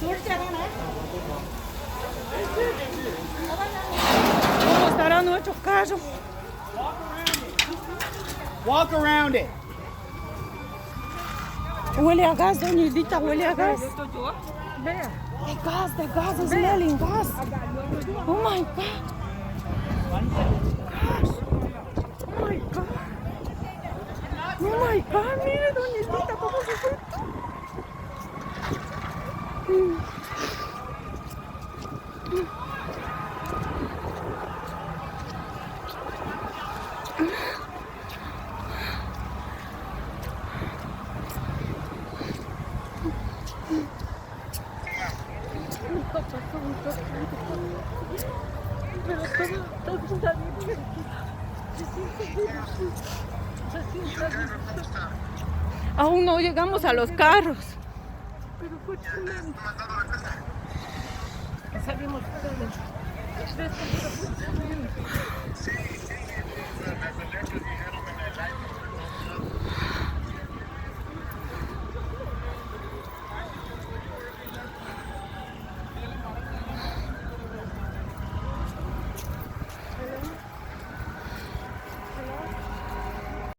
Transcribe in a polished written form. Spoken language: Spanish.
¿Cómo estará nuestro carro? Walk around it. Huele a gas, doña Edita, huele a gas. Vea. The gas is smelling gas. Oh my God. Gosh. Oh my God. Oh my God, mire, doña Edita, cómo se fue. Pero todo está bien. Se siente bien. Se siente bien. Aún no llegamos a los carros. Pero fue excelente. Salimos de esto, pero fue excelente.